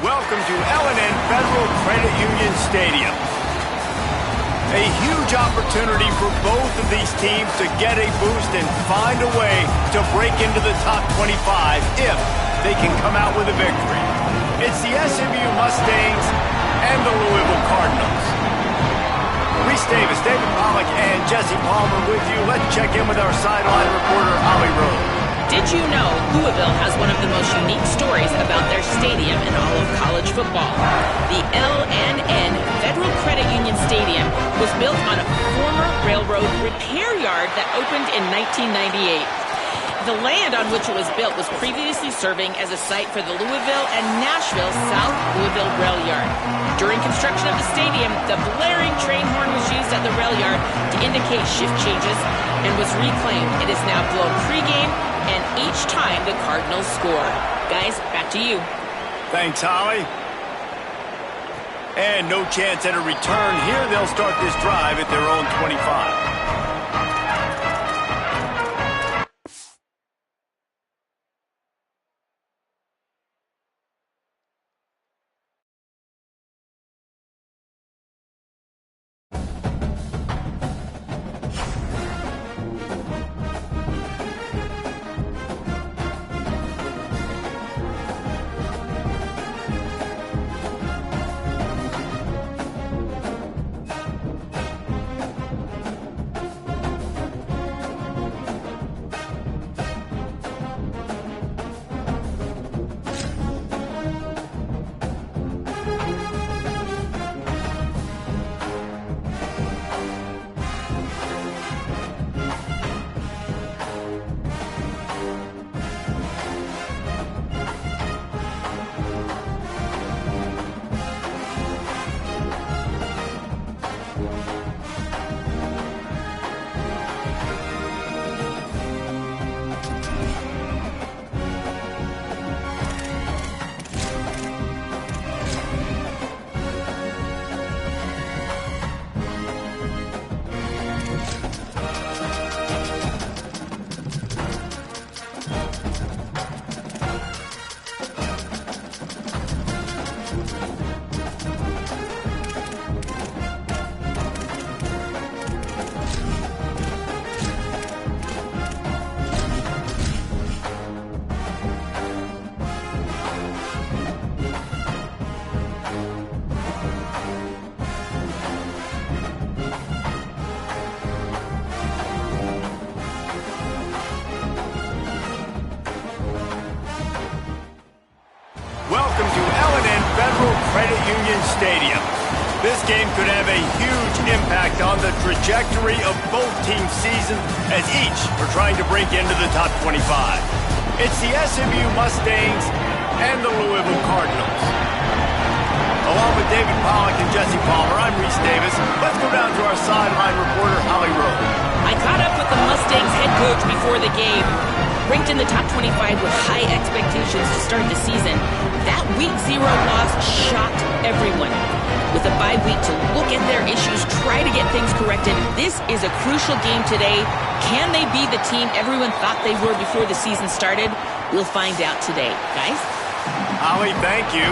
Welcome to L&N Federal Credit Union Stadium. A huge opportunity for both of these teams to get a boost and find a way to break into the top 25 if they can come out with a victory. It's the SMU Mustangs and the Louisville Cardinals. Reese Davis, David Pollack, and Jesse Palmer with you. Let's check in with our sideline reporter, Holly Rose. Did you know Louisville has one of the most unique stories about their stadium in all of college football? The L&N Federal Credit Union Stadium was built on a former railroad repair yard that opened in 1998. The land on which it was built was previously serving as a site for the Louisville and Nashville South Louisville Rail Yard. During construction of the stadium, the blaring train horn was used at the rail yard to indicate shift changes and was reclaimed. It is now blown pregame and each time the Cardinals score. Guys, back to you. Thanks, Holly. And no chance at a return here. They'll start this drive at their own 25. Welcome to L&N Federal Credit Union Stadium. This game could have a huge impact on the trajectory of both teams' seasons as each are trying to break into the top 25. It's the SMU Mustangs and the Louisville Cardinals. Along with David Pollack and Jesse Palmer, I'm Reese Davis. Let's go down to our sideline reporter, Holly Rose. I caught up with the Mustangs head coach before the game. Ranked in the top 25 with high expectations to start the season, that Week 0 loss shocked everyone. With a bye week to look at their issues, try to get things corrected, this is a crucial game today. Can they be the team everyone thought they were before the season started? We'll find out today. Guys? Holly, thank you.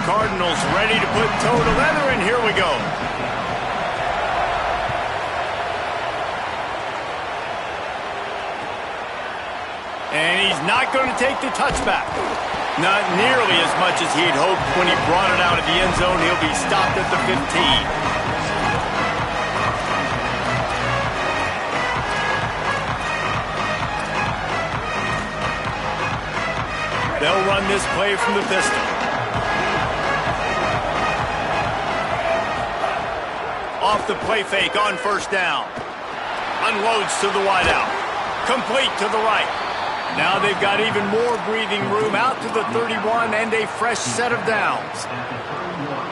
Cardinals ready to put toe to leather, and here we go. And he's not going to take the touchback. Not nearly as much as he'd hoped when he brought it out of the end zone. He'll be stopped at the 15. They'll run this play from the pistol. Off the play fake on first down. Unloads to the wideout. Complete to the right. Now they've got even more breathing room out to the 31 and a fresh set of downs.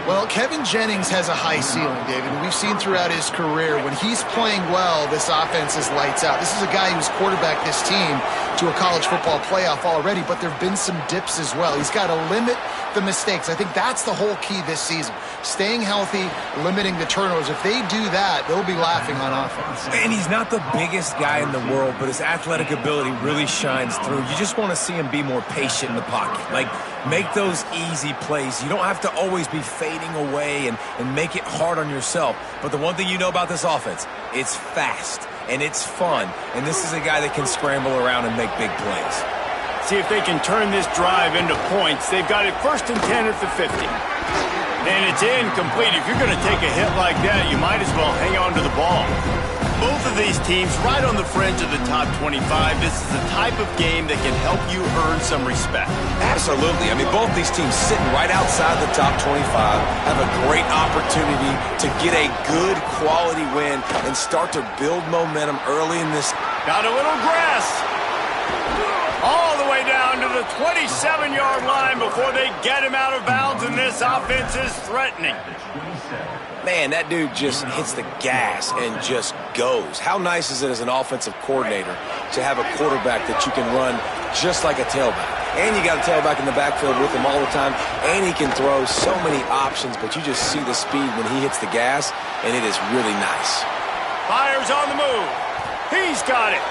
Well, Kevin Jennings has a high ceiling, David. We've seen throughout his career, when he's playing well, this offense is lights out. This is a guy who's quarterbacked this team to a college football playoff already, but there have been some dips as well. He's got to limit the mistakes. I think that's the whole key this season. Staying healthy, limiting the turnovers. If they do that, they'll be laughing on offense. And he's not the biggest guy in the world, but his athletic ability really shines through. You just want to see him be more patient in the pocket. Like, make those easy plays. You don't have to always be fading away and make it hard on yourself. But the one thing you know about this offense, it's fast and it's fun. And this is a guy that can scramble around and make big plays. See if they can turn this drive into points. They've got it 1st and 10 at the 50. And it's incomplete. If you're going to take a hit like that, you might as well hang on to the ball. Both of these teams right on the fringe of the top 25. This is the type of game that can help you earn some respect. Absolutely. I mean, both these teams sitting right outside the top 25 have a great opportunity to get a good quality win and start to build momentum early in this. Got a little grass. All the way down to the 27-yard line before they get him out of bounds, and this offense is threatening. Man, that dude just hits the gas and just goes. How nice is it as an offensive coordinator to have a quarterback that you can run just like a tailback? And you got a tailback in the backfield with him all the time, and he can throw so many options, but you just see the speed when he hits the gas, and it is really nice. Fires on the move. He's got it.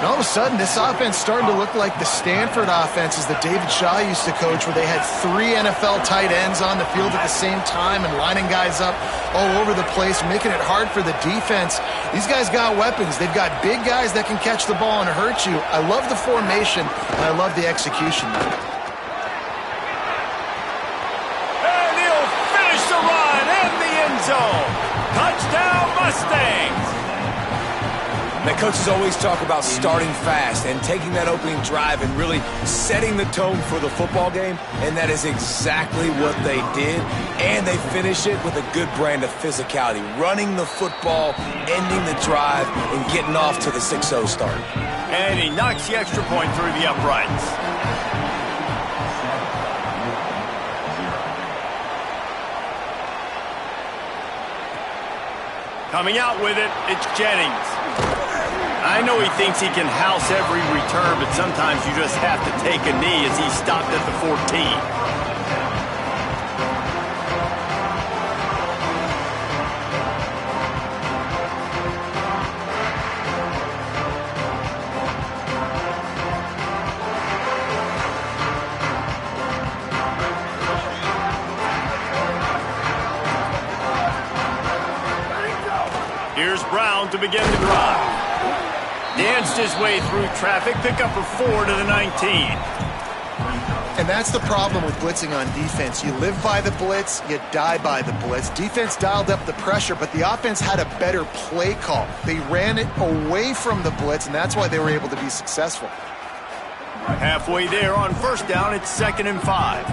And all of a sudden, this offense starting to look like the Stanford offenses that David Shaw used to coach, where they had 3 NFL tight ends on the field at the same time and lining guys up all over the place, making it hard for the defense. These guys got weapons. They've got big guys that can catch the ball and hurt you. I love the formation, and I love the execution. And he'll finish the run in the end zone. Touchdown, Mustangs. Now, coaches always talk about starting fast and taking that opening drive and really setting the tone for the football game, and that is exactly what they did, and they finish it with a good brand of physicality, running the football, ending the drive, and getting off to the 6-0 start. And he knocks the extra point through the uprights. Coming out with it, it's Jennings. I know he thinks he can house every return, but sometimes you just have to take a knee as he stopped at the 14. Here's Brown to begin the drive. Danced his way through traffic, pick up a 4 to the 19. And that's the problem with blitzing on defense. You live by the blitz, you die by the blitz. Defense dialed up the pressure, but the offense had a better play call. They ran it away from the blitz, and that's why they were able to be successful. Halfway there on 1st down, it's 2nd and 5.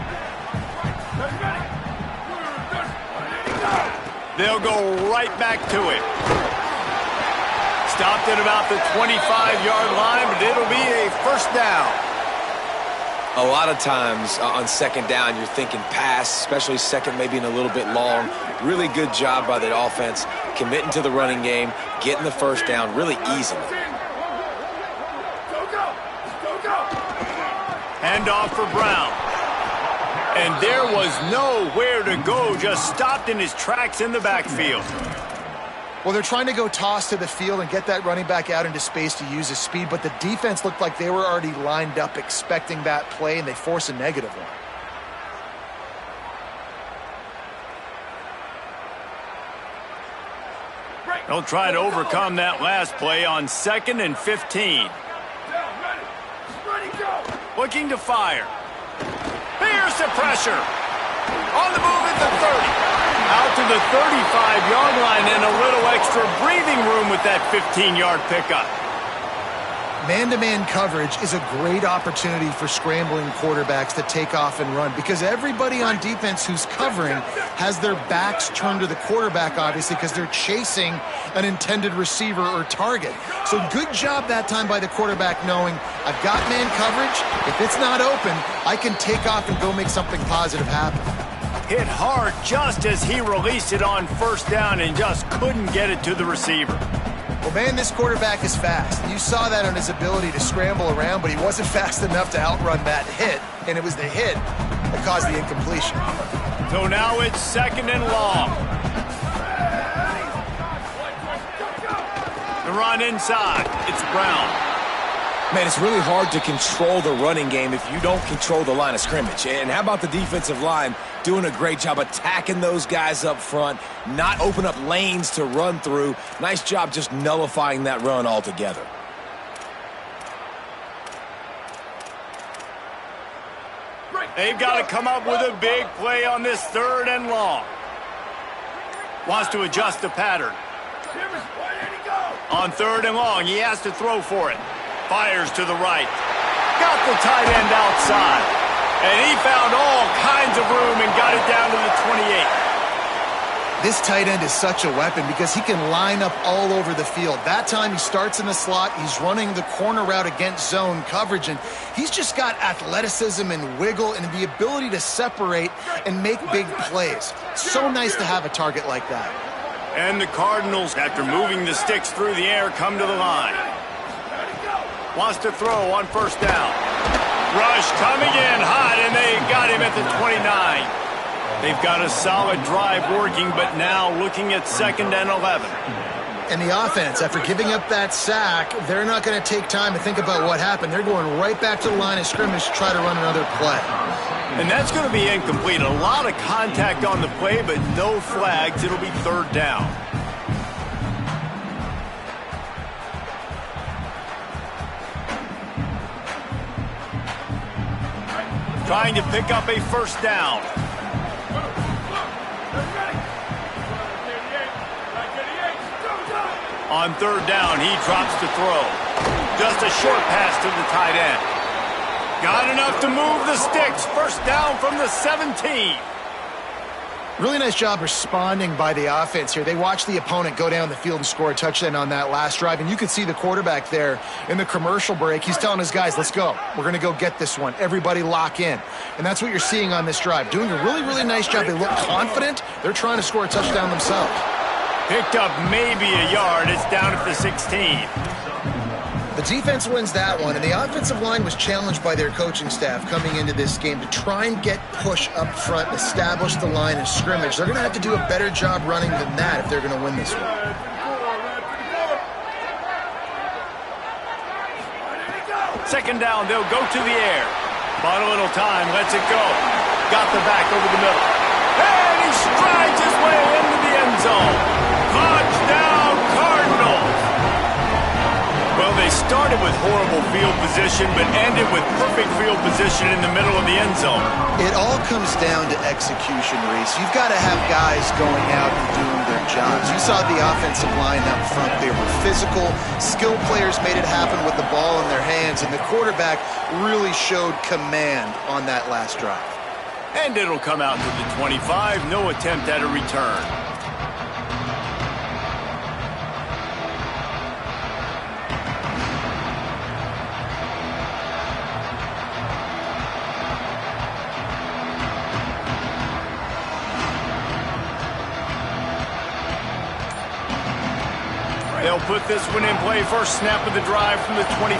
They'll go right back to it. Stopped at about the 25-yard line, but it'll be a 1st down. A lot of times on 2nd down, you're thinking pass, especially 2nd maybe in a little bit long. Really good job by the offense, committing to the running game, getting the 1st down really easily. Hand off for Brown. And there was nowhere to go, just stopped in his tracks in the backfield. Well, they're trying to go toss to the field and get that running back out into space to use his speed, but the defense looked like they were already lined up expecting that play, and they force a negative one. They'll try to overcome that last play on 2nd and 15. Looking to fire. Here's the pressure. On the move at the 30. Out to the 35-yard line and a little extra breathing room with that 15-yard pickup. Man-to-man coverage is a great opportunity for scrambling quarterbacks to take off and run, because everybody on defense who's covering has their backs turned to the quarterback, obviously, because they're chasing an intended receiver or target. So good job that time by the quarterback knowing, I've got man coverage. If it's not open, I can take off and go make something positive happen. Hit hard just as he released it on first down and just couldn't get it to the receiver. Well, man, this quarterback is fast. You saw that on his ability to scramble around, but he wasn't fast enough to outrun that hit, and it was the hit that caused the incompletion. So now it's 2nd and long. The run inside. It's Brown. Man, it's really hard to control the running game if you don't control the line of scrimmage. And how about the defensive line doing a great job attacking those guys up front, not open up lanes to run through. Nice job just nullifying that run altogether. They've got to come up with a big play on this 3rd and long. Wants to adjust the pattern. On 3rd and long, he has to throw for it. Fires to the right. Got the tight end outside. And he found all kinds of room and got it down to the 28. This tight end is such a weapon because he can line up all over the field. That time he starts in the slot. He's running the corner route against zone coverage. And he's just got athleticism and wiggle and the ability to separate and make big plays. So nice to have a target like that. And the Cardinals, after moving the sticks through the air, come to the line. Wants to throw on first down. Rush coming in hot, and they got him at the 29. They've got a solid drive working, but now looking at 2nd and 11. And the offense, after giving up that sack, they're not going to take time to think about what happened. They're going right back to the line of scrimmage to try to run another play. And that's going to be incomplete. A lot of contact on the play, but no flags. It'll be 3rd down. Trying to pick up a first down. On 3rd down, he drops to throw. Just a short pass to the tight end. Got enough to move the sticks. First down from the 17. Really nice job responding by the offense here. They watched the opponent go down the field and score a touchdown on that last drive, and you could see the quarterback there in the commercial break. He's telling his guys, let's go. We're going to go get this one. Everybody lock in. And that's what you're seeing on this drive. Doing a really, really nice job. They look confident. They're trying to score a touchdown themselves. Picked up maybe a yard. It's down at the 16. The defense wins that one, and the offensive line was challenged by their coaching staff coming into this game to try and get push up front, establish the line of scrimmage. They're going to have to do a better job running than that if they're going to win this one. 2nd down, they'll go to the air. Bought a little time, lets it go. Got the back over the middle. And he strides his way into the end zone. Touchdown, Cardinals! Well, they started with horrible field position, but ended with perfect field position in the middle of the end zone. It all comes down to execution, Reese. You've got to have guys going out and doing their jobs. You saw the offensive line up front. They were physical. Skilled players made it happen with the ball in their hands, and the quarterback really showed command on that last drive. And it'll come out to the 25. No attempt at a return. They'll put this one in play. First snap of the drive from the 25.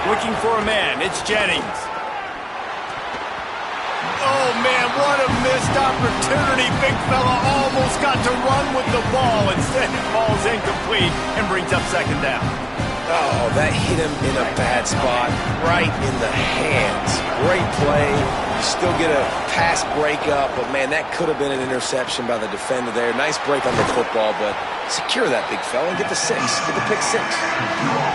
Looking for a man. It's Jennings. Oh, man, what a missed opportunity. Big fella almost got to run with the ball. Instead, it falls incomplete and brings up 2nd down. Oh, that hit him in a bad spot, right in the hands. Great play. You still get a pass breakup, but, man, that could have been an interception by the defender there. Nice break on the football, but secure that big fella and get the 6. Get the pick 6.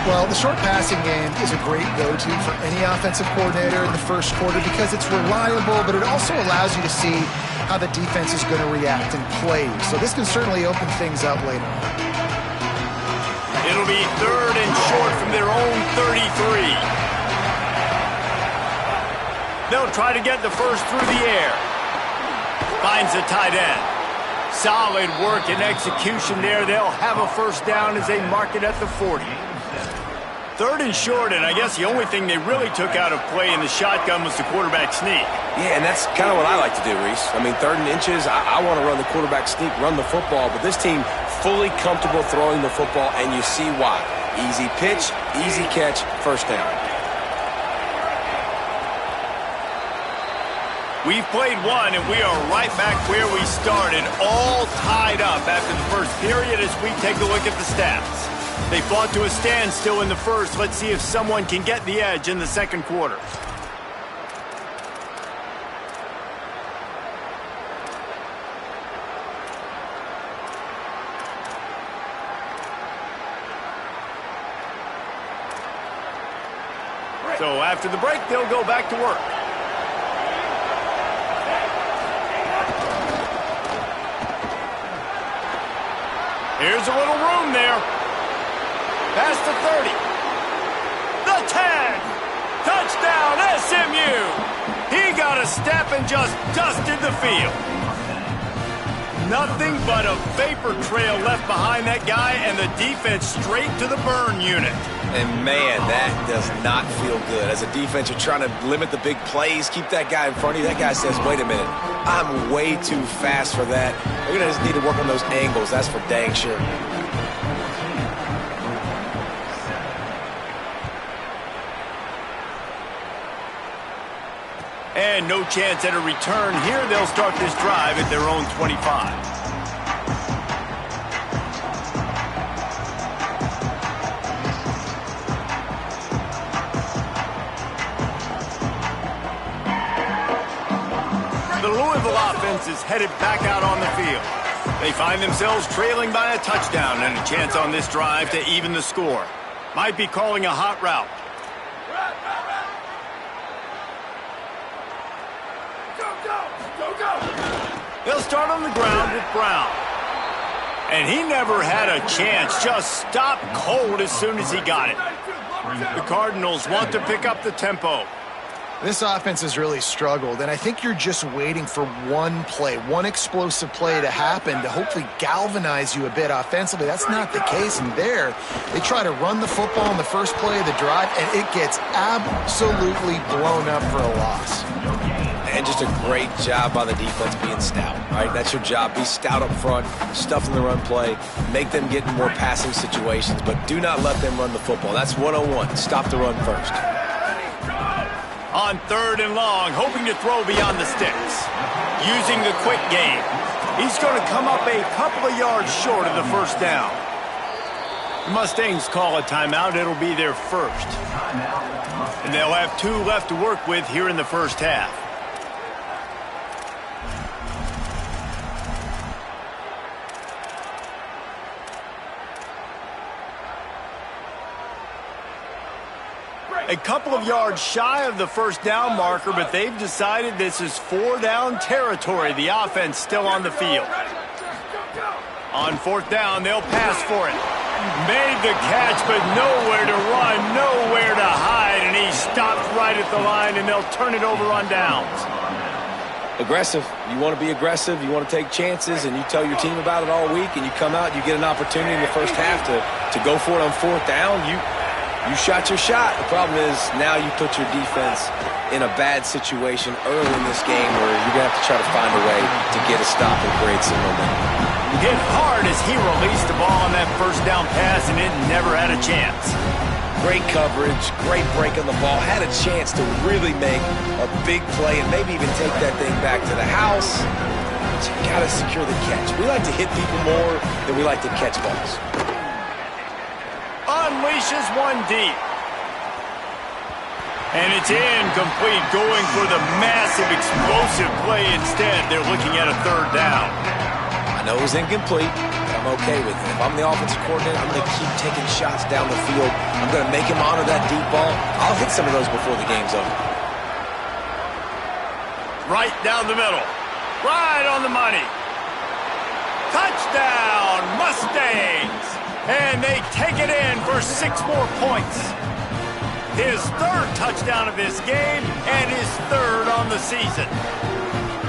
Well, the short passing game is a great go-to for any offensive coordinator in the first quarter because it's reliable, but it also allows you to see how the defense is going to react and play. So this can certainly open things up later on. It'll be 3rd and short from their own 33. They'll try to get the first through the air. Finds the tight end. Solid work and execution there. They'll have a first down as they mark it at the 40. 3rd and short, and I guess the only thing they really took out of play in the shotgun was the quarterback sneak. Yeah, and that's kind of what I like to do, Reese. I mean, 3rd and inches, I want to run the quarterback sneak, run the football, but this team fully comfortable throwing the football, and you see why. Easy pitch, easy catch, first down. We've played one, and we are right back where we started, all tied up after the first period as we take a look at the stats. They fought to a standstill in the first. Let's see if someone can get the edge in the second quarter. So after the break, they'll go back to work. Here's a little room there. Past the 30. The 10. Touchdown, SMU. He got a step and just dusted the field. Nothing but a vapor trail left behind that guy, and the defense straight to the burn unit. And, man, that does not feel good. As a defense, you're trying to limit the big plays, keep that guy in front of you. That guy says, wait a minute, I'm way too fast for that. We're going to just need to work on those angles. That's for dang sure. And no chance at a return here. They'll start this drive at their own 25. The Louisville offense is headed back out on the field. They find themselves trailing by a touchdown and a chance on this drive to even the score. Might be calling a hot route. They'll start on the ground with Brown. And he never had a chance. Just stopped cold as soon as he got it. The Cardinals want to pick up the tempo. This offense has really struggled, and I think you're just waiting for one play, one explosive play to happen to hopefully galvanize you a bit offensively. That's not the case, and there they try to run the football in the first play of the drive, and it gets absolutely blown up for a loss. And just a great job by the defense being stout, right? That's your job. Be stout up front, stuff in the run play, make them get in more passing situations, but do not let them run the football. That's 101. Stop the run first. On 3rd and long, hoping to throw beyond the sticks. Using the quick game. He's going to come up a couple of yards short of the first down. The Mustangs call a timeout. It'll be their first. And they'll have 2 left to work with here in the first half. A couple of yards shy of the first down marker, but they've decided this is 4-down territory. The offense still on the field. On 4th down, they'll pass for it. Made the catch, but nowhere to run, nowhere to hide, and he stopped right at the line, and they'll turn it over on downs. Aggressive. You want to be aggressive, you want to take chances, and you tell your team about it all week, and you come out, you get an opportunity in the first half to go for it on 4th down. You shot your shot. The problem is now you put your defense in a bad situation early in this game where you're going to have to try to find a way to get a stop and create some momentum. Hit hard as he released the ball on that first down pass, and it never had a chance. Great coverage, great break on the ball. Had a chance to really make a big play and maybe even take that thing back to the house. But you got to secure the catch. We like to hit people more than we like to catch balls. Unleashes one deep. And it's incomplete, going for the massive explosive play instead. They're looking at a 3rd down. I know it was incomplete, but I'm okay with it. If I'm the offensive coordinator, I'm going to keep taking shots down the field. I'm going to make him honor that deep ball. I'll hit some of those before the game's over. Right down the middle. Right on the money. Touchdown, Mustangs! And they take it in for 6 more points. His 3rd touchdown of this game and his 3rd on the season.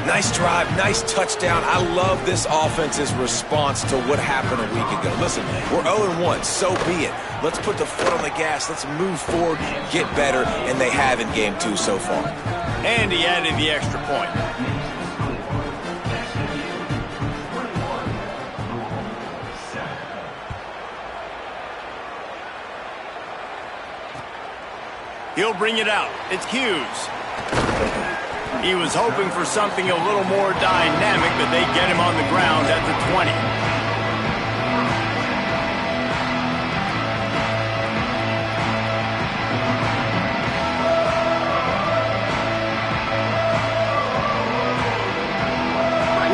Nice drive, nice touchdown. I love this offense's response to what happened a week ago. Listen, we're 0-1, so be it. Let's put the foot on the gas. Let's move forward, get better, and they have in game 2 so far. And he added the extra point. He'll bring it out. It's Hughes. He was hoping for something a little more dynamic, but they get him on the ground at the 20.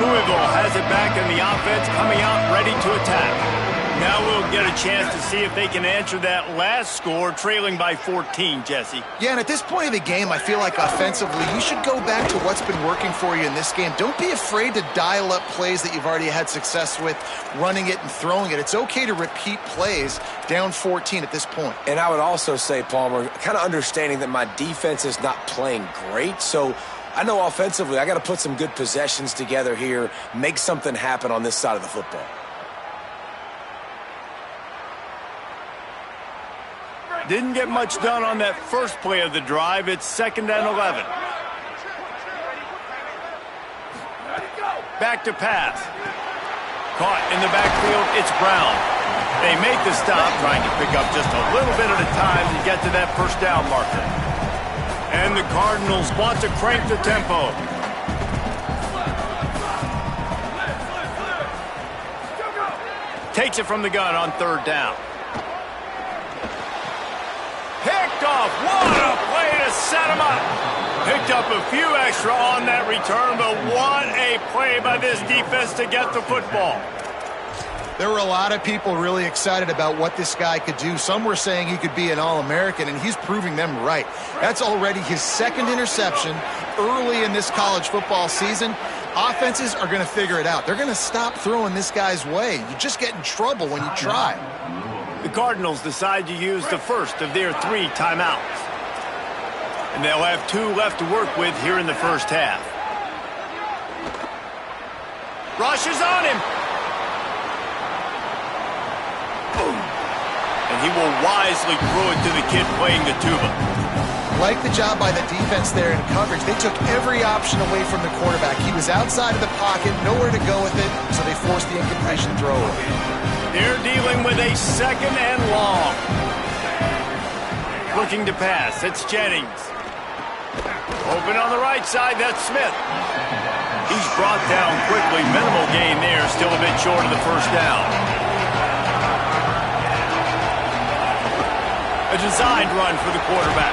Louisville has it back in the offense, coming out ready to attack. Now we'll get a chance to see if they can answer that last score, trailing by 14, Jesse. Yeah, and at this point of the game, I feel like offensively, you should go back to what's been working for you in this game. Don't be afraid to dial up plays that you've already had success with, running it and throwing it. It's okay to repeat plays down 14 at this point. And I would also say, Palmer, kind of understanding that my defense is not playing great, so I know offensively I got to put some good possessions together here, make something happen on this side of the football. Didn't get much done on that first play of the drive. It's 2nd and 11. Back to pass. Caught in the backfield. It's Brown. They make the stop, trying to pick up just a little bit at a time to get to that first down marker. And the Cardinals want to crank the tempo. Takes it from the gun on 3rd down. Picked off. What a play to set him up. Picked up a few extra on that return, but what a play by this defense to get the football. There were a lot of people really excited about what this guy could do. Some were saying he could be an All-American, and he's proving them right. That's already his 2nd interception early in this college football season. Offenses are going to figure it out. They're going to stop throwing this guy's way. You just get in trouble when you try. The Cardinals decide to use the first of their 3 timeouts. And they'll have 2 left to work with here in the first half. Rush is on him. Boom. And he will wisely throw it to the kid playing the tuba. Like the job by the defense there in coverage. They took every option away from the quarterback. He was outside of the pocket, nowhere to go with it, so they forced the incompletion throw away. They're dealing with a 2nd and long. Looking to pass. It's Jennings. Open on the right side. That's Smith. He's brought down quickly. Minimal gain there. Still a bit short of the first down. A designed run for the quarterback.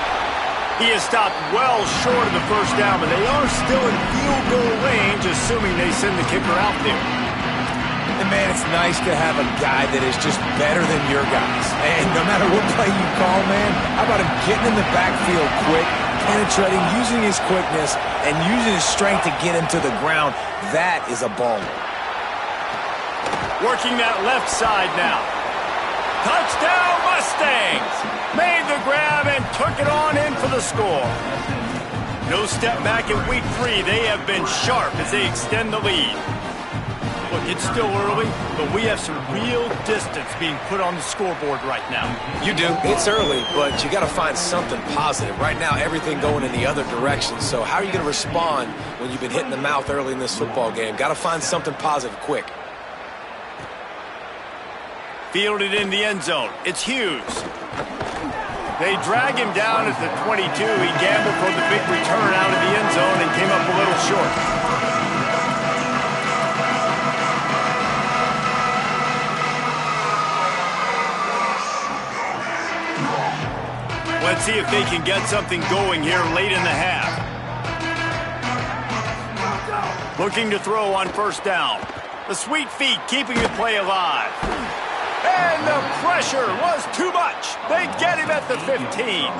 He is stopped well short of the first down, but they are still in field goal range, assuming they send the kicker out there. And, man, it's nice to have a guy that is just better than your guys. And no matter what play you call, man, how about him getting in the backfield quick, penetrating, using his quickness, and using his strength to get him to the ground? That is a baller. Working that left side now. Touchdown, Mustangs! Made the grab and took it on in for the score. No step back in week 3. They have been sharp as they extend the lead. Look, it's still early, but we have some real distance being put on the scoreboard right now. You do. It's early, but you got to find something positive. Right now, everything going in the other direction. So how are you going to respond when you've been hit in the mouth early in this football game? Got to find something positive quick. Fielded in the end zone. It's Hughes. They drag him down at the 22. He gambled for the big return out of the end zone and came up a little short. Let's see if they can get something going here late in the half. Looking to throw on first down. The sweet feet keeping the play alive. And the pressure was too much. They get him at the 15.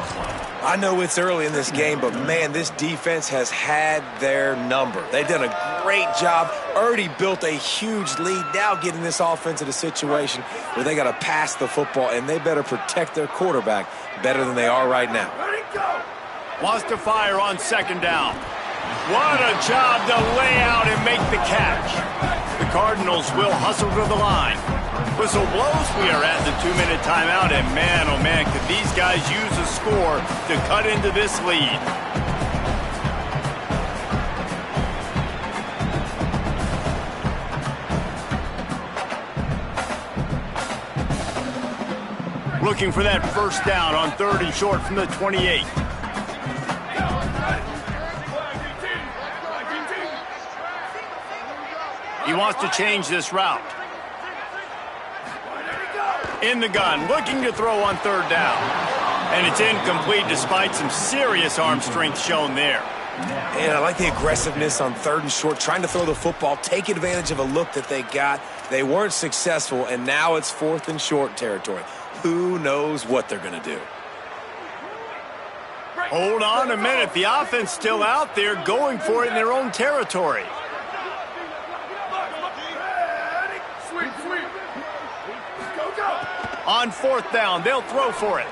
I know it's early in this game, but, man, this defense has had their number. They've done a great job, already built a huge lead, now getting this offense in a situation where they got to pass the football, and they better protect their quarterback better than they are right now. Wants to fire on second down. What a job to lay out and make the catch. The Cardinals will hustle to the line. Whistle blows, we are at the 2-minute timeout, and man, oh man, could these guys use a score to cut into this lead. Looking for that first down on 3rd and short from the 28. He wants to change this route. In the gun, looking to throw on 3rd down. And it's incomplete despite some serious arm strength shown there. And I like the aggressiveness on 3rd and short, trying to throw the football, take advantage of a look that they got. They weren't successful, and now it's 4th and short territory. Who knows what they're going to do? Hold on a minute. The offense still out there going for it in their own territory. On 4th down, they'll throw for it.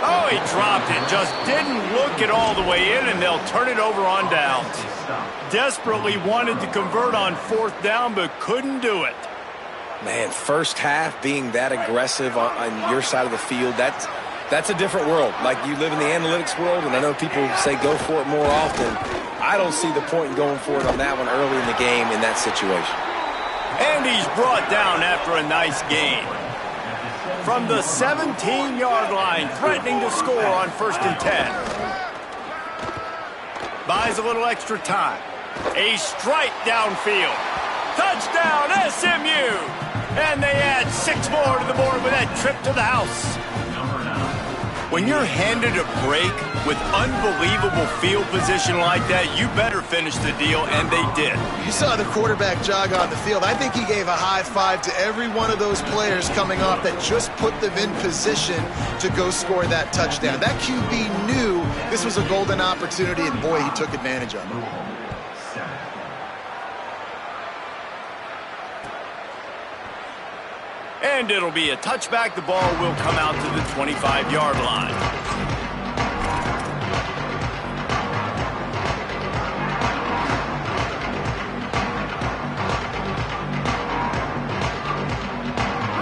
Oh, he dropped it. Just didn't look it all the way in, and they'll turn it over on downs. Desperately wanted to convert on 4th down, but couldn't do it. Man, first half being that aggressive on your side of the field, that's a different world. Like, you live in the analytics world, and I know people say go for it more often. I don't see the point in going for it on that one early in the game in that situation. And he's brought down after a nice gain. From the 17-yard line, threatening to score on 1st and 10. Buys a little extra time. A strike downfield. Touchdown, SMU! And they add 6 more to the board with that trip to the house. When you're handed a break with unbelievable field position like that, you better finish the deal, and they did. You saw the quarterback jog on the field. I think he gave a high five to every one of those players coming off that just put them in position to go score that touchdown. That QB knew this was a golden opportunity, and boy, he took advantage of it. And it'll be a touchback. The ball will come out to the 25-yard line.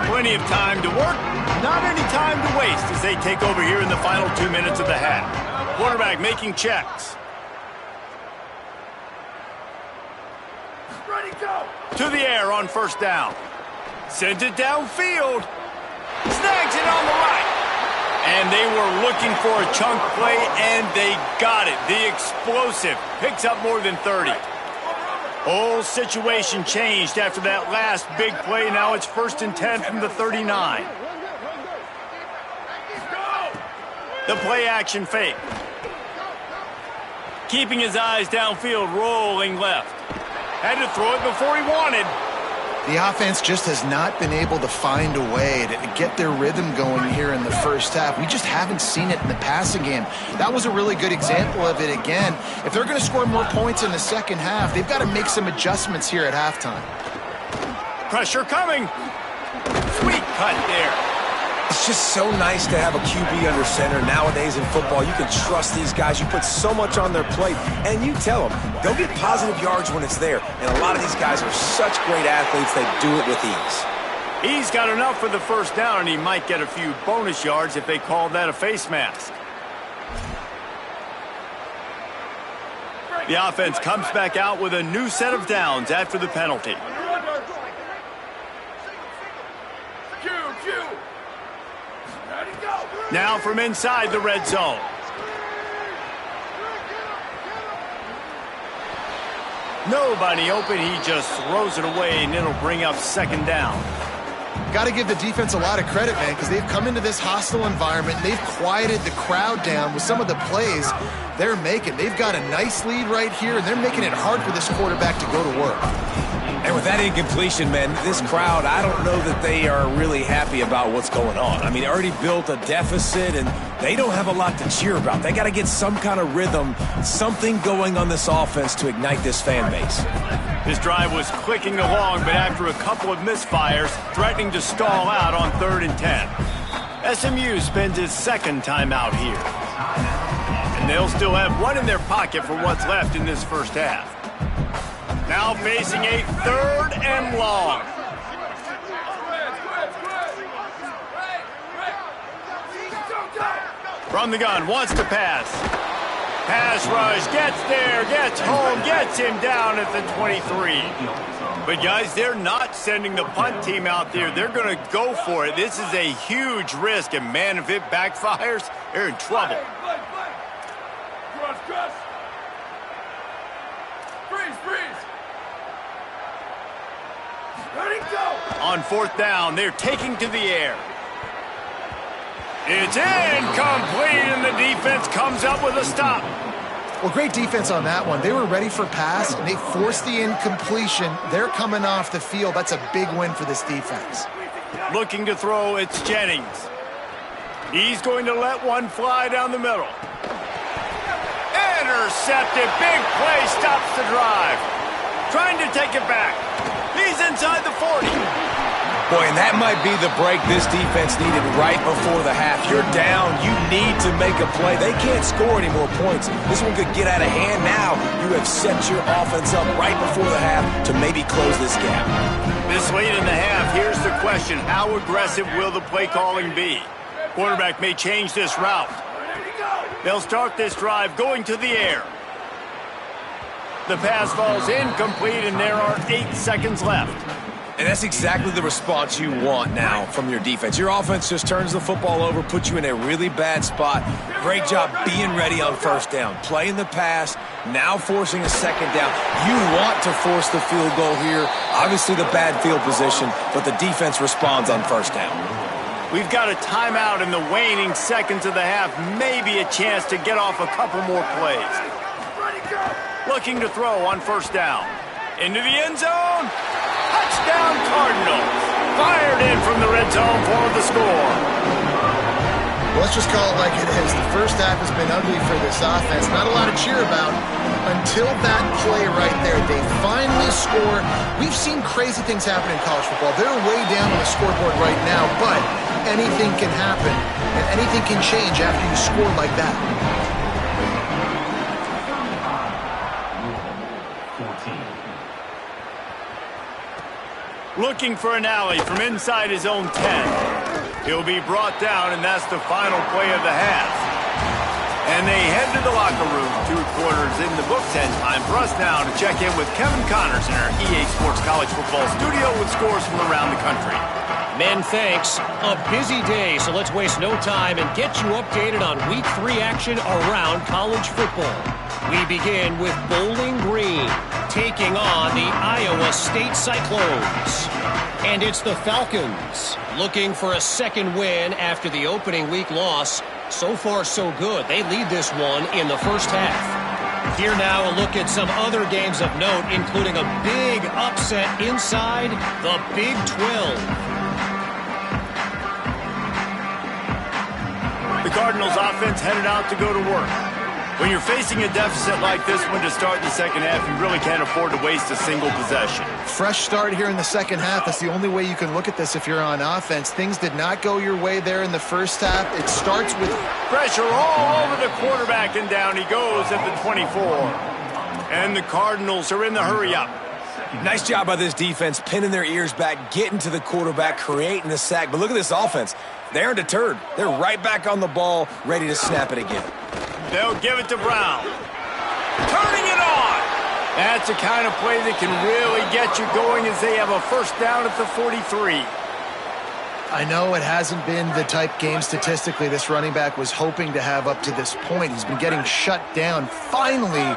Plenty of time to work, not any time to waste as they take over here in the final 2 minutes of the half. Quarterback making checks. Ready, go! To the air on 1st down. Sends it downfield. Snags it on the right. And they were looking for a chunk play, and they got it. The explosive picks up more than 30. Whole situation changed after that last big play. Now it's 1st and 10 from the 39. The play action fake. Keeping his eyes downfield, rolling left. Had to throw it before he wanted. The offense just has not been able to find a way to get their rhythm going here in the first half. We just haven't seen it in the passing game. That was a really good example of it again. If they're going to score more points in the second half, they've got to make some adjustments here at halftime. Pressure coming. Sweet cut there. It's just so nice to have a QB under center. Nowadays in football, you can trust these guys. You put so much on their plate, and you tell them, go get positive yards when it's there. And a lot of these guys are such great athletes, they do it with ease. He's got enough for the first down, and he might get a few bonus yards if they call that a face mask. The offense comes back out with a new set of downs after the penalty. Now from inside the red zone. Nobody open. He just throws it away, and it'll bring up 2nd down. Got to give the defense a lot of credit, man, because they've come into this hostile environment. They've quieted the crowd down with some of the plays they're making. They've got a nice lead right here, and they're making it hard for this quarterback to go to work. And with that incompletion, man, this crowd, I don't know that they are really happy about what's going on. I mean, they already built a deficit, and they don't have a lot to cheer about. They got to get some kind of rhythm, something going on this offense to ignite this fan base. This drive was clicking along, but after a couple of misfires, threatening to stall out on 3rd and 10. SMU spends his 2nd timeout here. And they'll still have one in their pocket for what's left in this first half. Now facing a 3rd and long. From the gun, wants to pass. Pass rush, gets there, gets home, gets him down at the 23. But guys, they're not sending the punt team out there. They're going to go for it. This is a huge risk, and man, if it backfires, they're in trouble. On 4th down, they're taking to the air. It's incomplete, and the defense comes up with a stop. Well, great defense on that one. They were ready for pass, and they forced the incompletion. They're coming off the field. That's a big win for this defense. Looking to throw, it's Jennings. He's going to let one fly down the middle. Intercepted. Big play stops the drive. Trying to take it back. He's inside the 40. Boy, and that might be the break this defense needed right before the half. You're down. You need to make a play. They can't score any more points. This one could get out of hand now. You have set your offense up right before the half to maybe close this gap. This late in the half, here's the question. How aggressive will the play calling be? Quarterback may change this route. They'll start this drive going to the air. The pass falls incomplete, and there are 8 seconds left. And that's exactly the response you want now from your defense. Your offense just turns the football over, puts you in a really bad spot. Great job being ready on 1st down. Playing the pass, now forcing a 2nd down. You want to force the field goal here. Obviously the bad field position, but the defense responds on 1st down. We've got a timeout in the waning seconds of the half. Maybe a chance to get off a couple more plays. Looking to throw on 1st down. Into the end zone. Touchdown Cardinals. Fired in from the red zone for the score. Well, let's just call it like it is. The first half has been ugly for this offense. Not a lot to cheer about until that play right there. They finally score. We've seen crazy things happen in college football. They're way down on the scoreboard right now, but anything can happen, and anything can change after you score like that. Looking for an alley from inside his own 10. He'll be brought down, and that's the final play of the half. And they head to the locker room. 2 quarters in the books, and time for us now to check in with Kevin Connors in our EA Sports College Football studio with scores from around the country. Men, thanks. A busy day, so let's waste no time and get you updated on Week 3 action around college football. We begin with Bowling Green taking on the Iowa State Cyclones. And it's the Falcons looking for a 2nd win after the opening week loss. So far, so good. They lead this one in the first half. Here now a look at some other games of note, including a big upset inside the Big 12. The Cardinals offense headed out to go to work. When you're facing a deficit like this one to start the second half, you really can't afford to waste a single possession. Fresh start here in the second half. That's the only way you can look at this if you're on offense. Things did not go your way there in the first half. It starts with pressure all over the quarterback, and down he goes at the 24. And the Cardinals are in the hurry-up. Nice job by this defense, pinning their ears back, getting to the quarterback, creating the sack. But look at this offense. They aren't deterred. They're right back on the ball, ready to snap it again. They'll give it to Brown. Turning it on. That's the kind of play that can really get you going as they have a first down at the 43. I know it hasn't been the type game statistically this running back was hoping to have up to this point. He's been getting shut down. Finally,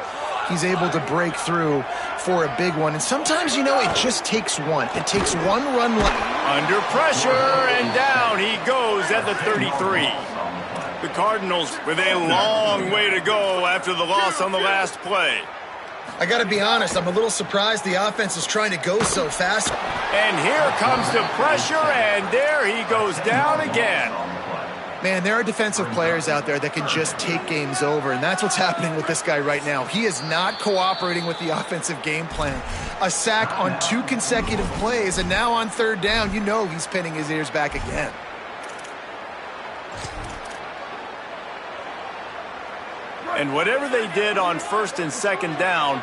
he's able to break through for a big one. And sometimes, you know, it just takes one. It takes one run. Under pressure, and down he goes at the 33. The Cardinals with a long way to go after the loss on the last play. I got to be honest, I'm a little surprised the offense is trying to go so fast. And here comes the pressure, and there he goes down again. Man, there are defensive players out there that can just take games over, and that's what's happening with this guy right now. He is not cooperating with the offensive game plan. A sack on 2 consecutive plays, and now on 3rd down, you know he's pinning his ears back again. And whatever they did on first and second down,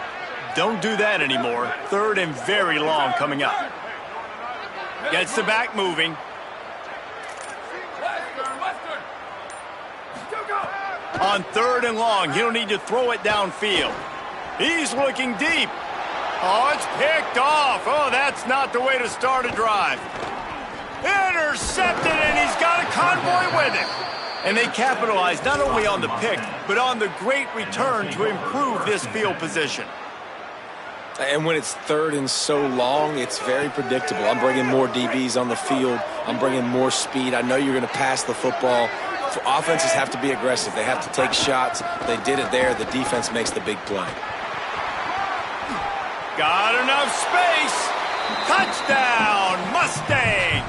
don't do that anymore. Third and very long coming up. Gets the back moving. On third and long, he'll need to throw it downfield. He's looking deep. Oh, it's picked off. Oh, that's not the way to start a drive. Intercepted, and he's got a convoy with him. And they capitalize not only on the pick, but on the great return to improve this field position. And when it's third and so long, it's very predictable. I'm bringing more DBs on the field. I'm bringing more speed. I know you're going to pass the football. Offenses have to be aggressive. They have to take shots. They did it there. The defense makes the big play. Got enough space. Touchdown, Mustangs.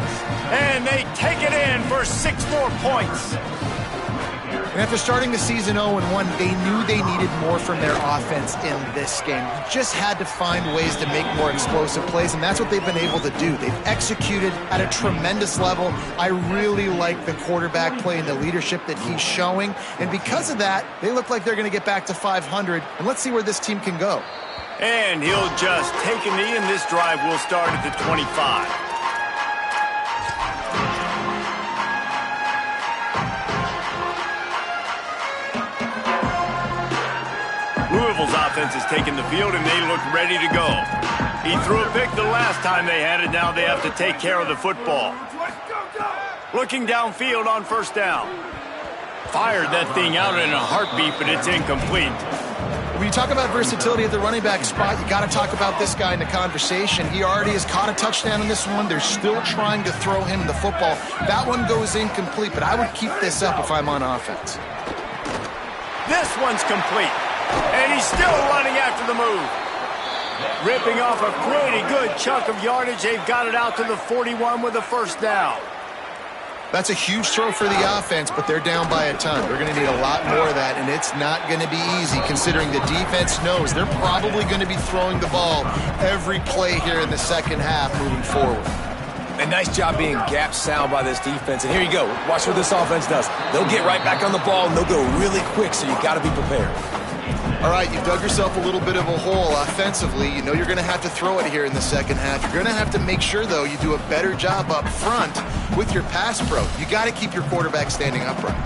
And they take it in for 6 more points. And after starting the season 0-1, they knew they needed more from their offense in this game. You just had to find ways to make more explosive plays, and that's what they've been able to do. They've executed at a tremendous level. I really like the quarterback play and the leadership that he's showing. And because of that, they look like they're going to get back to 500. And let's see where this team can go. And he'll just take a knee, and this drive will start at the 25. Louisville's offense has taken the field, and they look ready to go. He threw a pick the last time they had it. Now they have to take care of the football. Looking downfield on first down. Fired that thing out in a heartbeat, but it's incomplete. When you talk about versatility at the running back spot, you got to talk about this guy in the conversation. He already has caught a touchdown in this one. They're still trying to throw him the football. That one goes incomplete, but I would keep this up if I'm on offense. This one's complete. And he's still running after the move. Ripping off a pretty good chunk of yardage. They've got it out to the 41 with a first down. That's a huge throw for the offense, but they're down by a ton. They're going to need a lot more of that, and it's not going to be easy considering the defense knows they're probably going to be throwing the ball every play here in the second half moving forward. A nice job being gap sound by this defense. And here you go. Watch what this offense does. They'll get right back on the ball, and they'll go really quick, so you got to be prepared. All right, you've dug yourself a little bit of a hole offensively. You know you're going to have to throw it here in the second half. You're going to have to make sure, though, you do a better job up front with your pass pro. You got to keep your quarterback standing upright.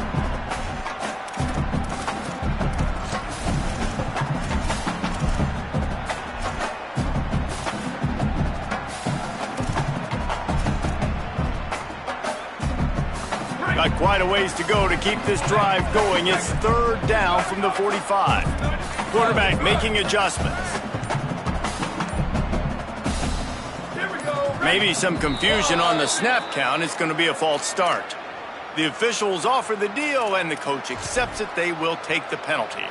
Got quite a ways to go to keep this drive going. It's third down from the 45. Quarterback making adjustments. Maybe some confusion on the snap count. It's going to be a false start. The officials offer the deal, and the coach accepts it. They will take the penalty.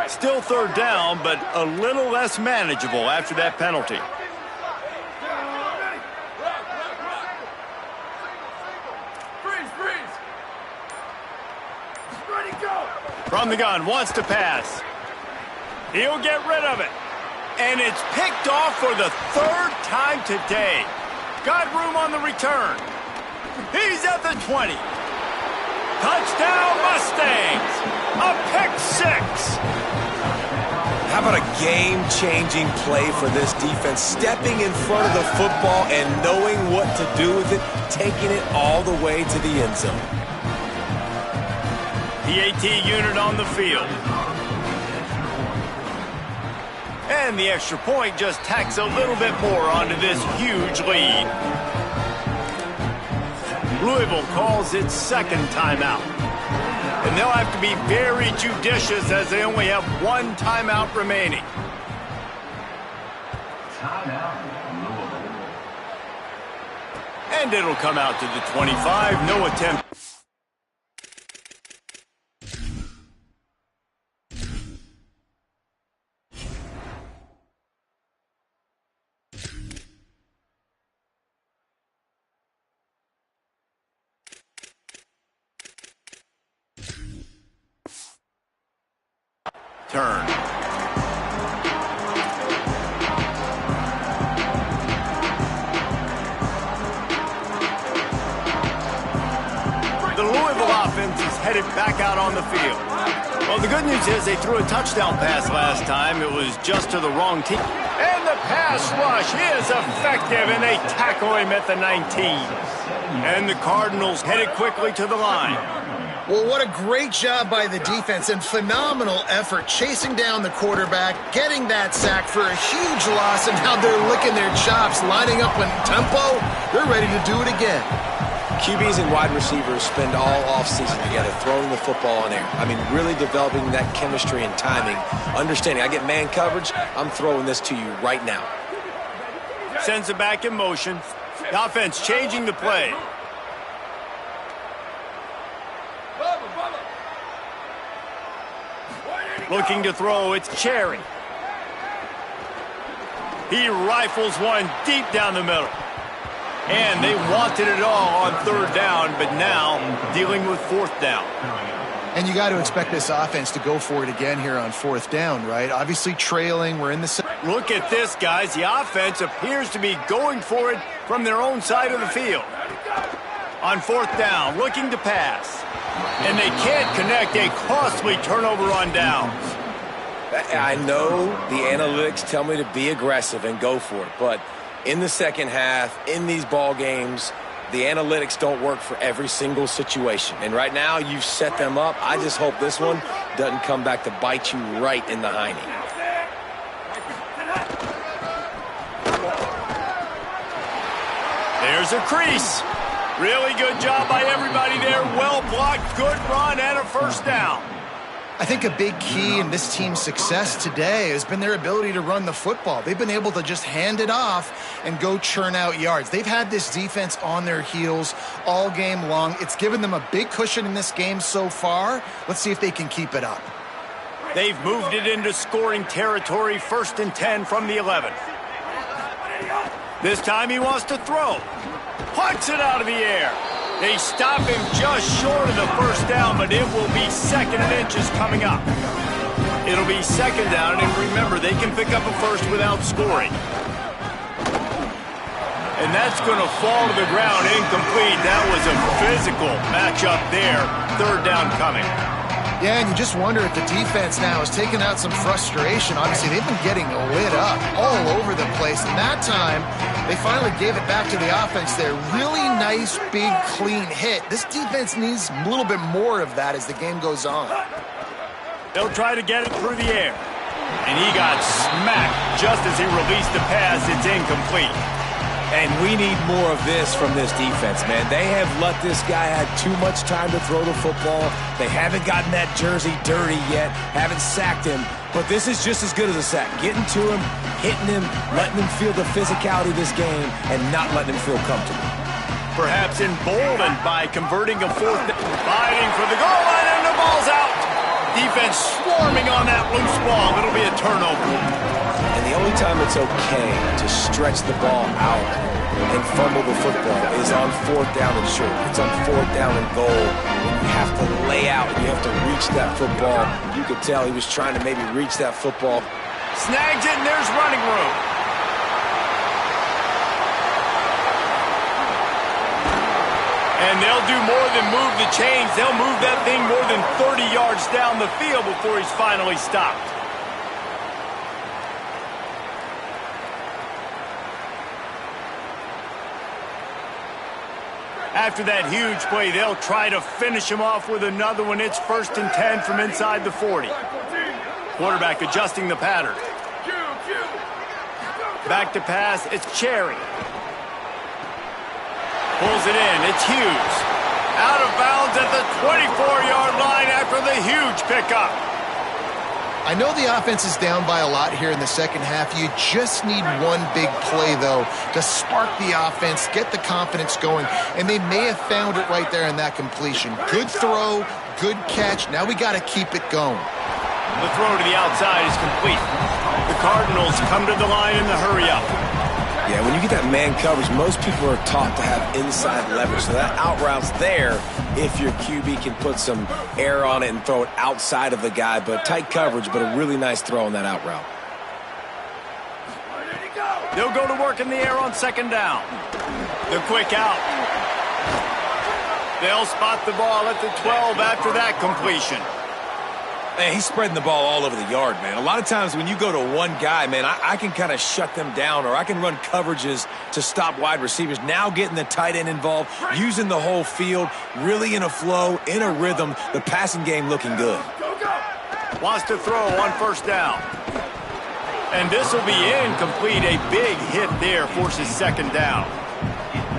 Still third down, but a little less manageable after that penalty. From the gun, wants to pass. He'll get rid of it. And it's picked off for the third time today. Got room on the return. He's at the 20. Touchdown, Mustangs. A pick six. How about a game-changing play for this defense? Stepping in front of the football and knowing what to do with it, taking it all the way to the end zone. PAT unit on the field. And the extra point just tacks a little bit more onto this huge lead. Louisville calls its second timeout. And they'll have to be very judicious as they only have one timeout remaining. And it'll come out to the 25. No attempt. Turn. The Louisville offense is headed back out on the field. Well, the good news is they threw a touchdown pass last time. It was just to the wrong team. And the pass rush is effective, and they tackle him at the 19. And the Cardinals headed quickly to the line. Well, what a great job by the defense and phenomenal effort chasing down the quarterback, getting that sack for a huge loss, and now they're licking their chops, lining up in tempo. They're ready to do it again. QBs and wide receivers spend all offseason together throwing the football in air. I mean, really developing that chemistry and timing. Understanding, I get man coverage, I'm throwing this to you right now. Sends it back in motion. The offense changing the play. Looking to throw, it's Cherry. He rifles one deep down the middle. And they wanted it all on third down, but now dealing with fourth down. And you got to expect this offense to go for it again here on fourth down, right? Obviously trailing, we're in the... Look at this, guys. The offense appears to be going for it from their own side of the field. On fourth down, looking to pass. And they can't connect, a costly turnover on downs. I know the analytics tell me to be aggressive and go for it, but in the second half, in these ball games, the analytics don't work for every single situation. And right now, you've set them up. I just hope this one doesn't come back to bite you right in the hiney. There's a crease. Really good job by everybody there. Well blocked, good run, and a first down. I think a big key in this team's success today has been their ability to run the football. They've been able to just hand it off and go churn out yards. They've had this defense on their heels all game long. It's given them a big cushion in this game so far. Let's see if they can keep it up. They've moved it into scoring territory, 1st and 10 from the 11. This time he wants to throw. Punts it out of the air. They stop him just short of the first down, but it will be 2nd and inches coming up. It'll be 2nd down, and remember, they can pick up a first without scoring. And that's going to fall to the ground incomplete. That was a physical matchup there. 3rd down coming. Yeah, and you just wonder if the defense now is taking out some frustration. Obviously, they've been getting lit up all over the place. And that time, they finally gave it back to the offense there. Really nice, big, clean hit. This defense needs a little bit more of that as the game goes on. They'll try to get it through the air. And he got smacked just as he released the pass. It's incomplete. And we need more of this from this defense, man. They have let this guy have too much time to throw the football. They haven't gotten that jersey dirty yet, haven't sacked him. But this is just as good as a sack. Getting to him, hitting him, letting him feel the physicality of this game, and not letting him feel comfortable. Perhaps emboldened by converting a fourth down. Fighting for the goal line, and the ball's out. Defense swarming on that loose ball. It'll be a turnover. And the only time it's okay to stretch the ball out and fumble the football is on 4th down and short. It's on 4th down and goal. When you have to lay out and you have to reach that football. You could tell he was trying to maybe reach that football. Snags it, and there's running room. And they'll do more than move the chains. They'll move that thing more than 30 yards down the field before he's finally stopped. After that huge play, they'll try to finish him off with another one. It's 1st and 10 from inside the 40. Quarterback adjusting the pattern. Back to pass, it's Cherry. Pulls it in, it's Hughes. Out of bounds at the 24-yard line after the huge pickup. I know the offense is down by a lot here in the second half. You just need one big play, though, to spark the offense, get the confidence going, and they may have found it right there in that completion. Good throw, good catch. Now we got to keep it going. The throw to the outside is complete. The Cardinals come to the line in the hurry-up. Yeah, when you get that man coverage, most people are taught to have inside leverage. So that out route's there if your QB can put some air on it and throw it outside of the guy. But tight coverage, but a really nice throw on that out route. They'll go to work in the air on 2nd down. The quick out. They'll spot the ball at the 12 after that completion. Man, he's spreading the ball all over the yard, man. A lot of times when you go to one guy, man, I can kind of shut them down, or I can run coverages to stop wide receivers. Now getting the tight end involved, using the whole field, really in a flow, in a rhythm, the passing game looking good. Wants to throw on first down. And this will be incomplete. A big hit there forces second down.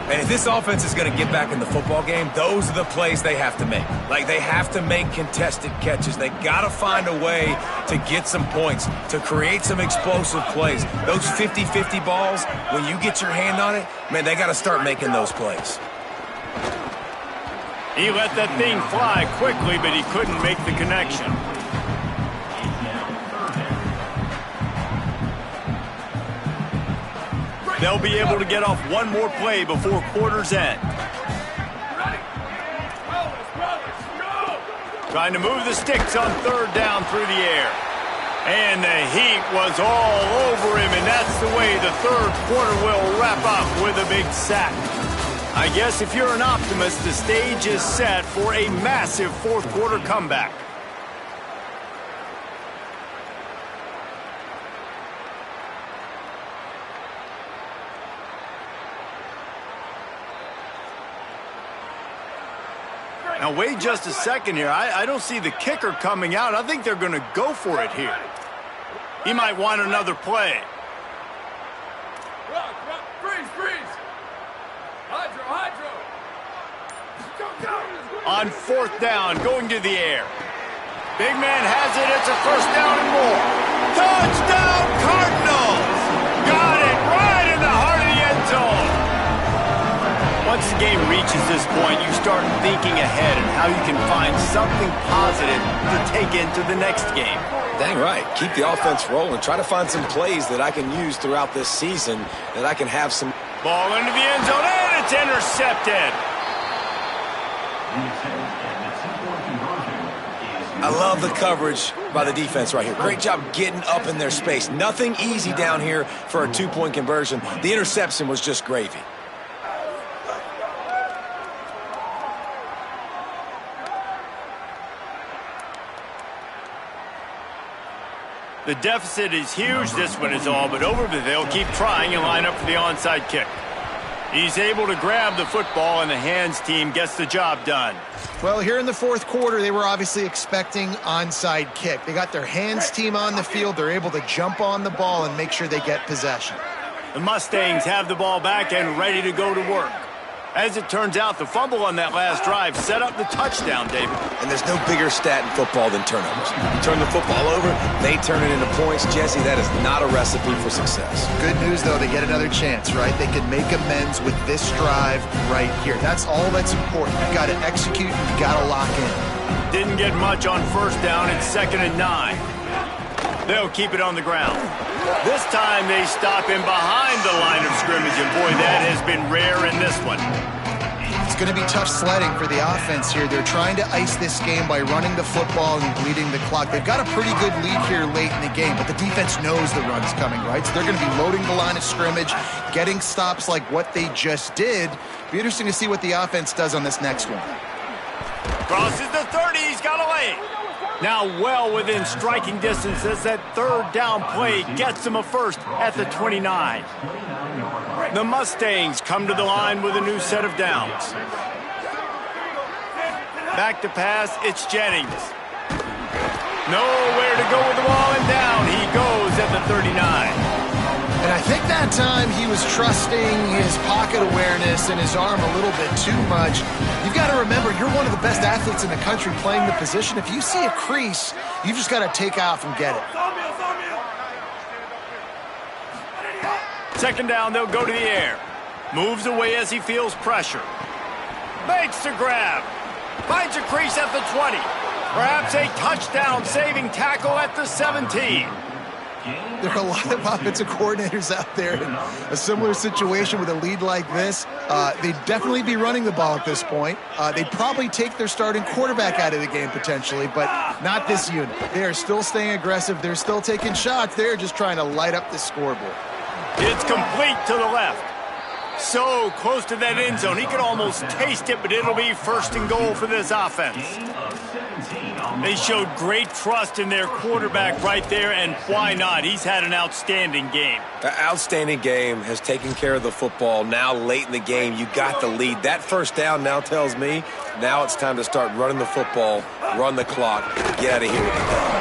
And if this offense is going to get back in the football game, those are the plays they have to make. Like, they have to make contested catches. They got to find a way to get some points, to create some explosive plays. Those 50-50 balls, when you get your hand on it, man, they got to start making those plays. He let that thing fly quickly, but he couldn't make the connection. They'll be able to get off one more play before quarter's end. Trying to move the sticks on third down through the air. And the heat was all over him, and that's the way the third quarter will wrap up with a big sack. I guess if you're an optimist, the stage is set for a massive fourth quarter comeback. Now, wait just a second here. I don't see the kicker coming out. I think they're going to go for it here. He might want another play. Freeze! Hydro! On fourth down, going to the air. Big man has it. It's a first down and more. Touchdown, Cardinals! Got it right in the heart of the end zone. Once the game reaches this point, you start thinking ahead and how you can find something positive to take into the next game. Dang right. Keep the offense rolling. Try to find some plays that I can use throughout this season, that I can have some. Ball into the end zone, and it's intercepted. I love the coverage by the defense right here. Great job getting up in their space. Nothing easy down here for a two-point conversion. The interception was just gravy. The deficit is huge. This one is all but over, but they'll keep trying and line up for the onside kick. He's able to grab the football, and the hands team gets the job done. Well, here in the fourth quarter, they were obviously expecting onside kick. They got their hands team on the field. They're able to jump on the ball and make sure they get possession. The Mustangs have the ball back and ready to go to work. As it turns out, the fumble on that last drive set up the touchdown, David. And there's no bigger stat in football than turnovers. You turn the football over, they turn it into points. Jesse, that is not a recipe for success. Good news, though, they get another chance, right? They can make amends with this drive right here. That's all that's important. You got to execute, and you got to lock in. Didn't get much on first down. It's 2nd and 9. They'll keep it on the ground. This time they stop him behind the line of scrimmage, and boy, that has been rare in this one. It's going to be tough sledding for the offense here. They're trying to ice this game by running the football and bleeding the clock. They've got a pretty good lead here late in the game, but the defense knows the run's coming, right? So they're going to be loading the line of scrimmage, getting stops like what they just did. Be interesting to see what the offense does on this next one. Crosses the 30. He's got a lane. Now well within striking distance as that third down play gets him a first at the 29. The Mustangs come to the line with a new set of downs. Back to pass, it's Jennings. Nowhere to go with the ball, and down he goes at the 39. And I think that time he was trusting his pocket awareness and his arm a little bit too much. You've got to remember, you're one of the best athletes in the country playing the position. If you see a crease, you've just got to take off and get it. 2nd down, they'll go to the air. Moves away as he feels pressure. Makes the grab. Finds a crease at the 20. Perhaps a touchdown-saving tackle at the 17. There are a lot of offensive coordinators out there in a similar situation with a lead like this. They'd definitely be running the ball at this point. They'd probably take their starting quarterback out of the game potentially, but not this unit. They are still staying aggressive. They're still taking shots. They're just trying to light up the scoreboard. It's complete to the left. So close to that end zone. He could almost taste it, but it'll be 1st and goal for this offense. They showed great trust in their quarterback right there, and why not? He's had an outstanding game. The outstanding game has taken care of the football. Now late in the game, you got the lead. That 1st down now tells me now it's time to start running the football, run the clock, get out of here with the ball.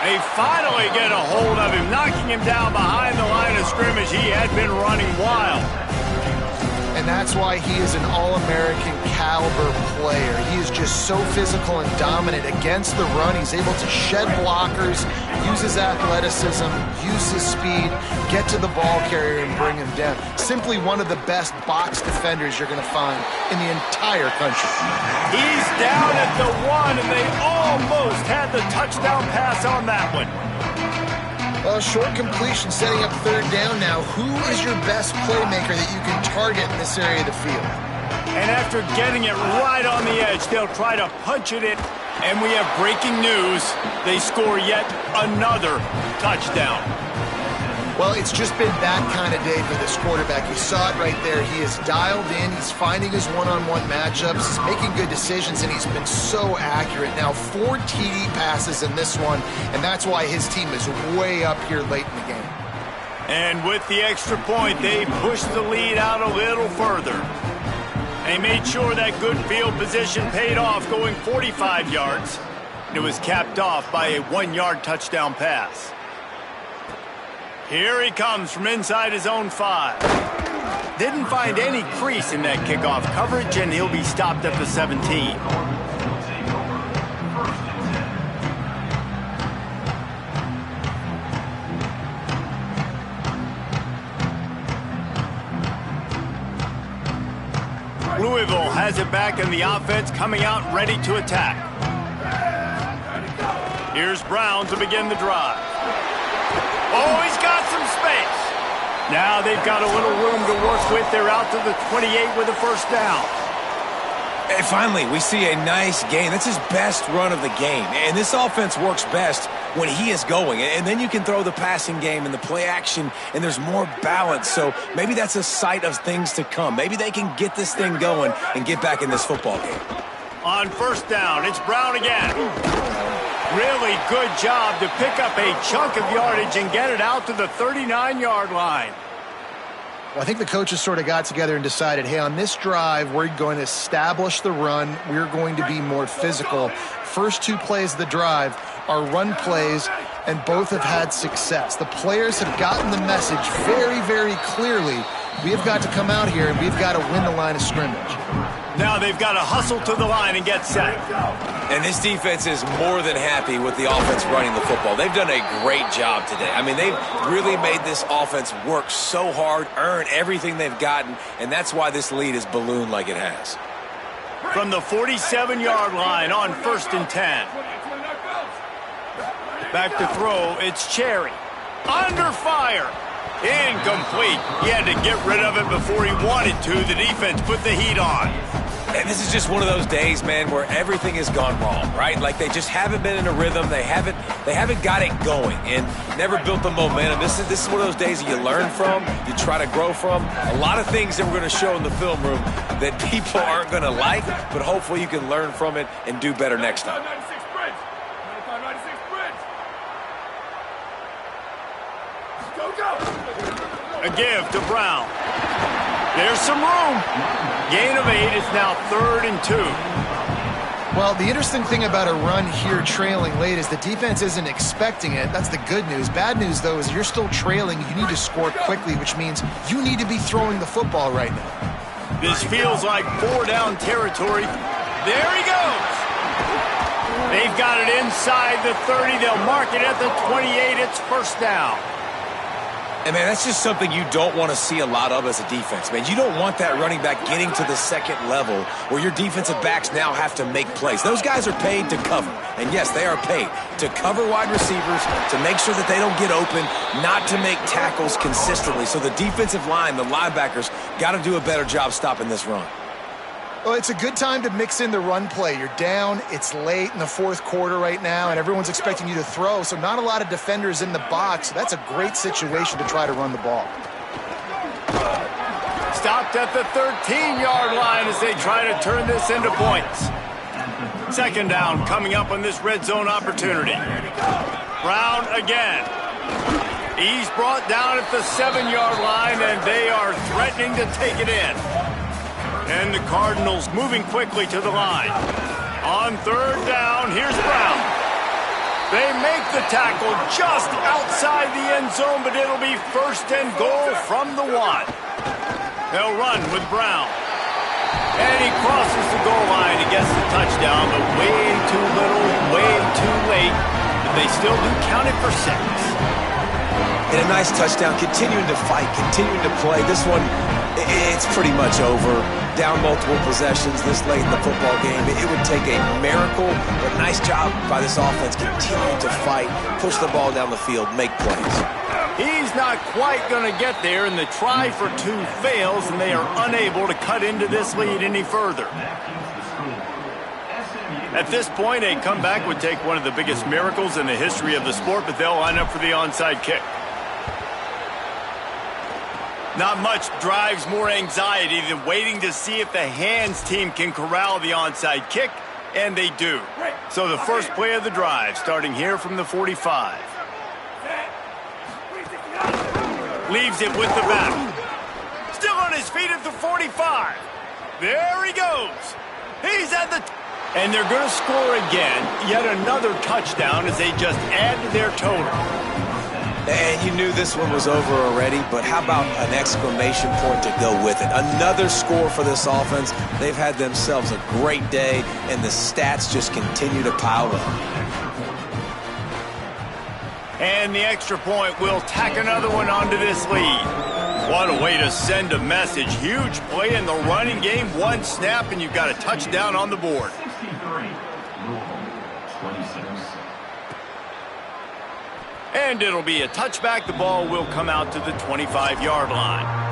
They finally get a hold of him, knocking him down behind the line of scrimmage. He had been running wild. And that's why he is an All-American caliber player. He is just so physical and dominant against the run. He's able to shed blockers, use his athleticism, use his speed, get to the ball carrier and bring him down. Simply one of the best box defenders you're going to find in the entire country. He's down at the 1, and they almost had the touchdown pass on that one. Well, short completion setting up 3rd down now. Who is your best playmaker that you can target in this area of the field? And after getting it right on the edge, they'll try to punch it in. And we have breaking news. They score yet another touchdown. Well, it's just been that kind of day for this quarterback. You saw it right there. He is dialed in. He's finding his one-on-one matchups. He's making good decisions, and he's been so accurate. Now, 4 TD passes in this one, and that's why his team is way up here late in the game. And with the extra point, they pushed the lead out a little further. They made sure that good field position paid off, going 45 yards. It was capped off by a 1-yard touchdown pass. Here he comes from inside his own 5. Didn't find any crease in that kickoff coverage, and he'll be stopped at the 17. Louisville has it back in the offense, coming out ready to attack. Here's Brown to begin the drive. Oh, he's got some space. Now they've got a little room to work with. They're out to the 28 with a 1st down. And finally, we see a nice gain. That's his best run of the game. And this offense works best when he is going. And then you can throw the passing game and the play action, and there's more balance. So maybe that's a sight of things to come. Maybe they can get this thing going and get back in this football game. On 1st down, it's Brown again. Really good job to pick up a chunk of yardage and get it out to the 39-yard line. Well, I think the coaches sort of got together and decided, hey, on this drive, we're going to establish the run. We're going to be more physical. First 2 plays of the drive are run plays, and both have had success. The players have gotten the message very, very clearly. We've got to come out here, and we've got to win the line of scrimmage. Now they've got to hustle to the line and get set. And this defense is more than happy with the offense running the football. They've done a great job today. I mean, they've really made this offense work so hard, earn everything they've gotten, and that's why this lead is ballooned like it has. From the 47-yard line on 1st and 10. Back to throw, it's Cherry. Under fire. Incomplete. He had to get rid of it before he wanted to. The defense put the heat on. And this is just one of those days, man, where everything has gone wrong, right? Like they just haven't been in a rhythm. They haven't got it going and never built the momentum. This is one of those days that you learn from, you try to grow from. A lot of things that we're going to show in the film room that people aren't going to like, but hopefully you can learn from it and do better next time. A give to Brown. There's some room. Gain of 8. It's now 3rd and 2. Well, the interesting thing about a run here trailing late is the defense isn't expecting it. That's the good news. Bad news, though, is you're still trailing. You need to score quickly, which means you need to be throwing the football right now. This feels like 4-down territory. There he goes. They've got it inside the 30. They'll mark it at the 28. It's 1st down. And, man, that's just something you don't want to see a lot of as a defense, man. You don't want that running back getting to the 2nd level where your defensive backs now have to make plays. Those guys are paid to cover. And, yes, they are paid to cover wide receivers, to make sure that they don't get open, not to make tackles consistently. So the defensive line, the linebackers, got to do a better job stopping this run. Well, it's a good time to mix in the run play. You're down, it's late in the 4th quarter right now, and everyone's expecting you to throw, so not a lot of defenders in the box. So that's a great situation to try to run the ball. stopped at the 13-yard line as they try to turn this into points. Second down coming up on this red zone opportunity. Brown again. He's brought down at the 7-yard line, and they are threatening to take it in. And the Cardinals moving quickly to the line. On third down, here's Brown. They make the tackle just outside the end zone, but it'll be first and goal from the 1. They'll run with Brown. And he crosses the goal line and gets the touchdown, but way too little, way too late. But they still do count it for 6. And a nice touchdown, continuing to fight, continuing to play. This one, it's pretty much over. Down multiple possessions this late in the football game. It would take a miracle, but nice job by this offense continuing to fight, push the ball down the field, make plays. He's not quite going to get there, and the try for 2 fails, and they are unable to cut into this lead any further. At this point, a comeback would take one of the biggest miracles in the history of the sport, but they'll line up for the onside kick. Not much drives more anxiety than waiting to see if the hands team can corral the onside kick, and they do. So the first play of the drive, starting here from the 45. Leaves it with the back. Still on his feet at the 45. There he goes. He's at the... And they're going to score again, yet another touchdown as they just add to their total. And you knew this one was over already, but how about an exclamation point to go with it? Another score for this offense. They've had themselves a great day, and the stats just continue to pile up. And the extra point will tack another one onto this lead. What a way to send a message. Huge play in the running game. One snap, and you've got a touchdown on the board. And it'll be a touchback. The ball will come out to the 25-yard line.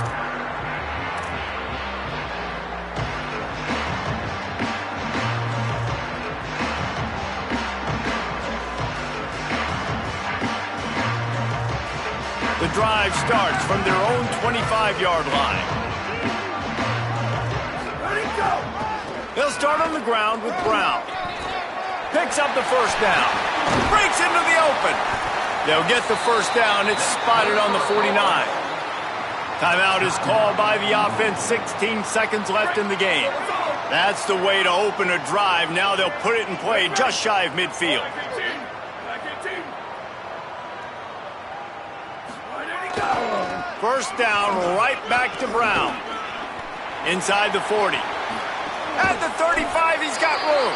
The drive starts from their own 25-yard line. They'll start on the ground with Brown. Picks up the first down. Breaks into the open. They'll get the first down. It's spotted on the 49. Timeout is called by the offense. 16 seconds left in the game. That's the way to open a drive. Now they'll put it in play just shy of midfield. First down, right back to Brown. Inside the 40. At the 35, he's got room.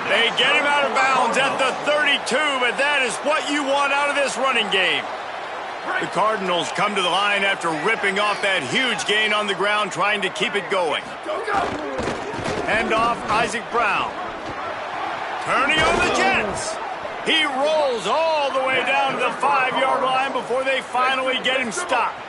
They get him out of bounds at the 32, but that is what you want out of this running game. The Cardinals come to the line after ripping off that huge gain on the ground, trying to keep it going. Hand off, Isaac Brown. Turning on the Jets. He rolls all the way down to the 5-yard line before they finally get him stopped.